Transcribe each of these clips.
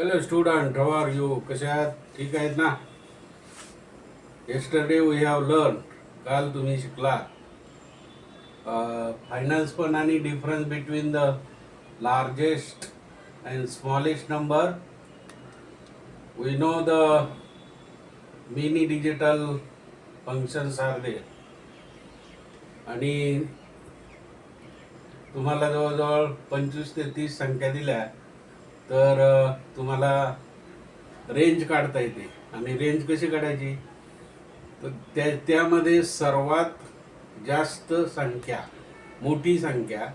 Hello student, how are you? कशा आहात? ठीक आहेत ना? येस्टरडे वी हॅव लर्न, काल तुम्ही शिकला फायनान्स पण आणि difference between the largest and smallest number. We know the mini digital functions are there. आणि तुम्हाला जवळजवळ 25 ते 30 संख्या दिल्या तर तुम्हाला रेंज काढता येते. आणि रेंज कशी काढायची? तर त्यामध्ये सर्वात जास्त संख्या, मोठी संख्या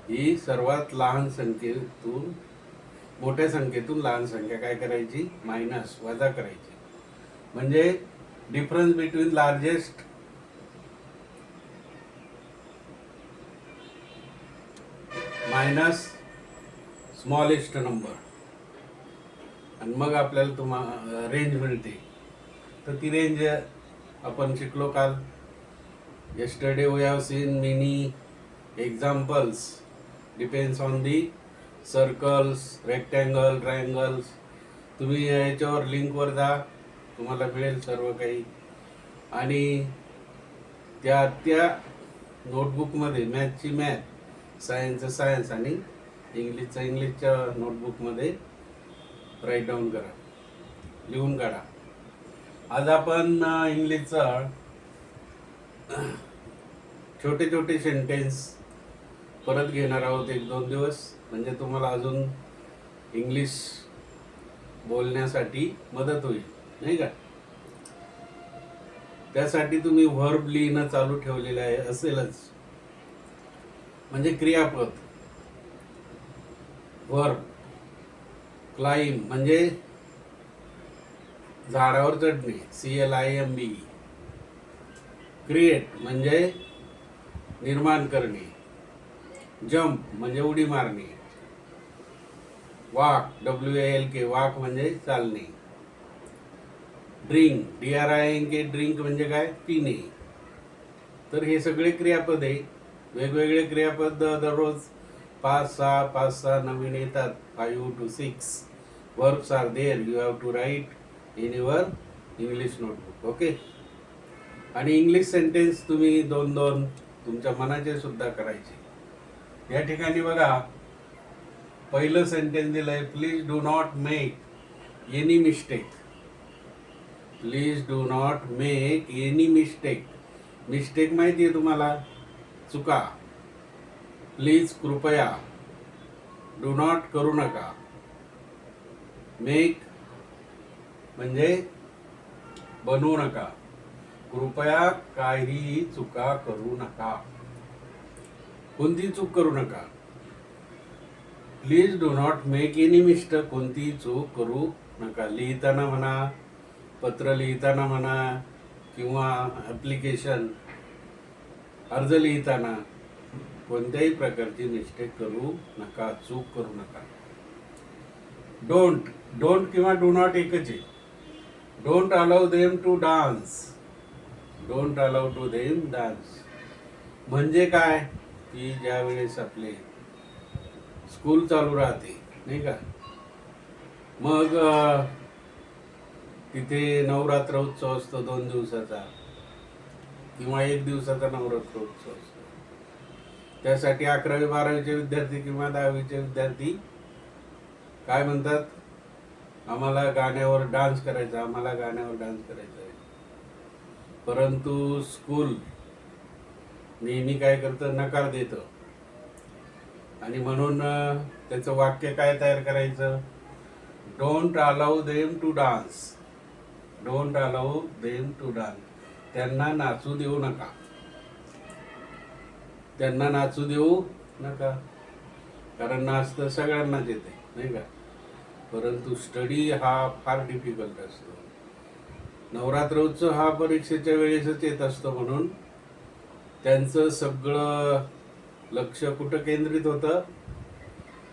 ही सर्वात लहान संख्येतून, मोठ्या संख्येतून लहान संख्या काय करायची? मायनस, वजा करायची. म्हणजे difference between largest minus smallest number, आणि मग आपल्याला रेंज मिळते. तर ती रेंज आपण शिकलो काल. Yesterday we have seen many examples depends on the circles, rectangle, triangles. तुम्ही याच्यावर लिंकवर जा, तुम्हाला मिळेल सर्व काही. आणि त्या नोटबुकमध्ये मॅथची मॅथ, सायन्सचं सायन्स आणि इंग्लिशचं इंग्लिशच्या नोटबुकमध्ये राईट डाऊन करा, लिहून काढा. आज आपण इंग्लिशचा छोटे छोटे सेंटेन्स परत घेणार आहोत 1-2 दिवस. म्हणजे तुम्हाला अजून इंग्लिश बोलण्यासाठी मदत होईल, नाही का? त्यासाठी तुम्ही व्हर्ब लिहिणं चालू ठेवलेलं आहे असेलच. म्हणजे क्रियापद. व्हर्ब क्लाइंब म्हणजे झाडावर चढणे, CLIMB. क्रिएट म्हणजे निर्माण करणे. जंप म्हणजे उडी मारणे. वॉक, WALK, वॉक म्हणजे चालणे. ड्रिंक, DRINK, ड्रिंक म्हणजे काय? पिणे. तर हे सगळे क्रियापद आहे. वेगवेगळे क्रियापद दररोज 5-6 नवीन येतात. 5 to 6 verbs are there. You have to write in your English notebook. Okay. आणि इंग्लिश सेंटेन्स तुम्ही 2-2 तुमच्या मनाचे सुद्धा करायचे. या ठिकाणी बघा, पहिलं सेंटेन्स दिलंय, please do not make any mistake. Please do not make any mistake. Mistake माहिती आहे तुम्हाला? चुका. प्लीज कृपया. डू नॉट करू नका. मेक म्हणजे बनवू नका. कृपया काहीही चुका करू नका. कोणती चूक करू नका. Please do not make any mistake. कोणतीही चूक करू नका. लिहिताना म्हणा, पत्र लिहिताना म्हणा, किंवा ॲप्लिकेशन, अर्ज लिहिताना कोणत्याही प्रकारची मिस्टेक करू नका, चूक करू नका. डोंट किंवा डू नॉट एकच आहे. Don't allow them to dance. Don't allow to them dance म्हणजे काय? की ज्या वेळेस आपले स्कूल चालू राहते, नाही का, मग तिथे नवरात्र उत्सव असतो 2 दिवसाचा किंवा 1 दिवसाचा नवरात्र उत्सव असतो. त्यासाठी 11वी 12वीचे विद्यार्थी किंवा 10वीचे विद्यार्थी काय म्हणतात? आम्हाला गाण्यावर डान्स करायचा, आम्हाला गाण्यावर डान्स करायचा आहे. परंतु स्कूल नेहमी काय करतं? नकार देतं. आणि म्हणून त्याचं वाक्य काय तयार करायचं? Don't allow them to dance. Don't allow them to dance. त्यांना नाचू देऊ नका. त्यांना नाचू देऊ नका. कारण नाचतं सगळ्यांनाच येते, नाही का? परंतु स्टडी हा फार डिफिकल्ट असतो. नवरात्र उत्सव हा परीक्षेच्या वेळेसच येत असतो. म्हणून त्यांचं सगळं लक्ष कुठं केंद्रित होतं?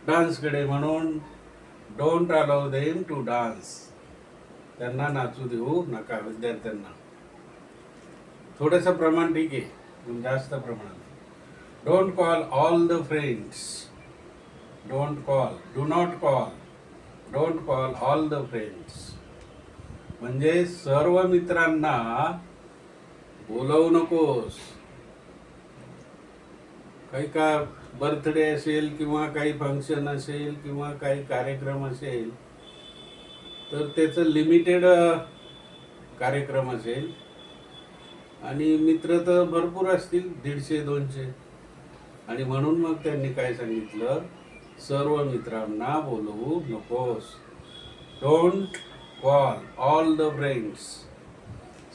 डान्सकडे. म्हणून don't allow them to dance. त्यांना नाचू देऊ नका. विद्यार्थ्यांना थोडंसं प्रमाण ठीक आहे, जास्त प्रमाणात. Don't call all the friends. Don't call, do not call don't call all the friends. म्हणजे सर्व मित्रांना बोलवू नकोस. काही का बर्थडे असेल किंवा काही फंक्शन असेल किंवा काही कार्यक्रम असेल तर त्याचं लिमिटेड कार्यक्रम असेल आणि मित्र तर भरपूर असतील 150-200 आणि म्हणून मग त्यांनी काय सांगितलं, सर्व मित्रांना बोलवू नकोस. Don't call all the friends.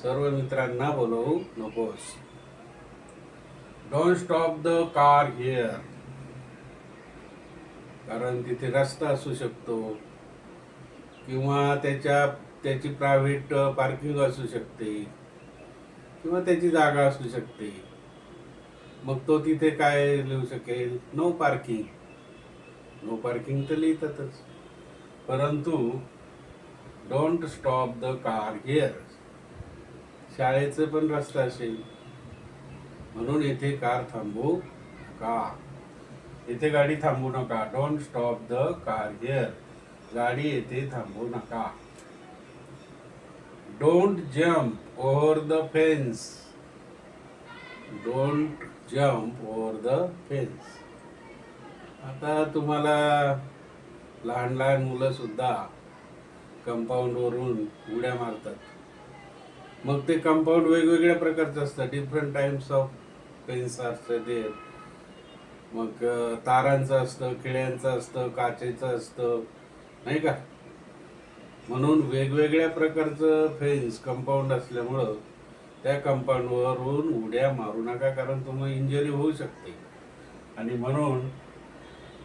सर्व मित्रांना बोलवू नकोस. Don't stop the car here. कारण तिथे रस्ता असू शकतो किंवा त्याची प्रायव्हेट पार्किंग असू शकते किंवा त्याची जागा असू शकते. मग तो तिथे काय लिहू शकेल, नो पार्किंग. नो पार्किंग तर लिहितातच, परंतु don't stop the car here शाळेचं पण रस्ता असेल म्हणून येथे कार थांबवू नका. येथे गाडी थांबवू नका. Don't stop the car here. गाडी येथे थांबवू नका. Don't jump over the fence. Don't jump over the fence. आता तुम्हाला लहान लहान मुलं सुद्धा कंपाऊंड वरून उड्या मारतात. मग ते कंपाऊंड वेगवेगळ्या प्रकारचं असतं. डिफरंट टाइप्स ऑफ फेन्स असतं ते. मग तारांचं असतं, खिळ्यांचं असतं, काचेचं असतं, नाही का. म्हणून वेगवेगळ्या प्रकारचं फेन्स कंपाऊंड असल्यामुळं त्या कंपाऊंडवरून उड्या मारू नका, कारण तुम्हाला इंजरी होऊ शकते. आणि म्हणून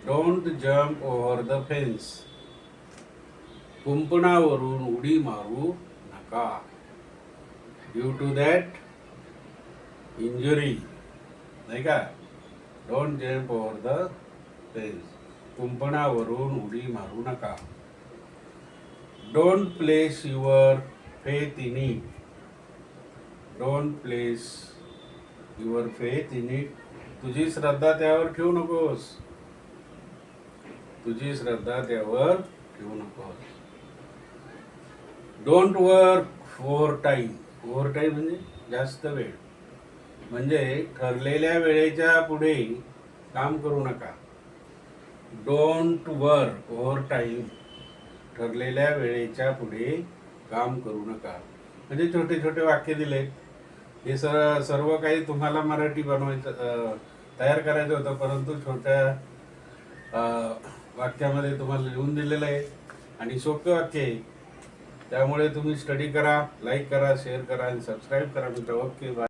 don't jump over the fence. कुंपणावरून उडी मारू नका. ड्यू टू दॅट इंजुरी, नाही का. Don't jump over the fence. कुंपणावरून उडी मारू नका. Don't place your faith in it. Don't place your faith in it. तुझी श्रद्धा त्यावर ठेवू नकोस. तुझी श्रद्धा त्यावर ठेवू नकोस. Don't work over time. Over time म्हणजे जास्त वेळ. म्हणजे ठरलेल्या वेळेच्या पुढे काम करू नका. Don't work over time. ठरलेल्या वेळेच्या पुढे काम करू नका. म्हणजे छोटे छोटे वाक्य दिले. हे सर्व काही तुम्हाला मराठी बनवायचं तयार करायचं होतं, परंतु छोट्या वाक्यामध्ये तुम्हाला लिहून दिलेलं आहे आणि सोपे वाक्य आहे. त्यामुळे तुम्ही स्टडी करा, लाईक करा, शेअर करा आणि सबस्क्राईब करा मित्र. Okay, bye.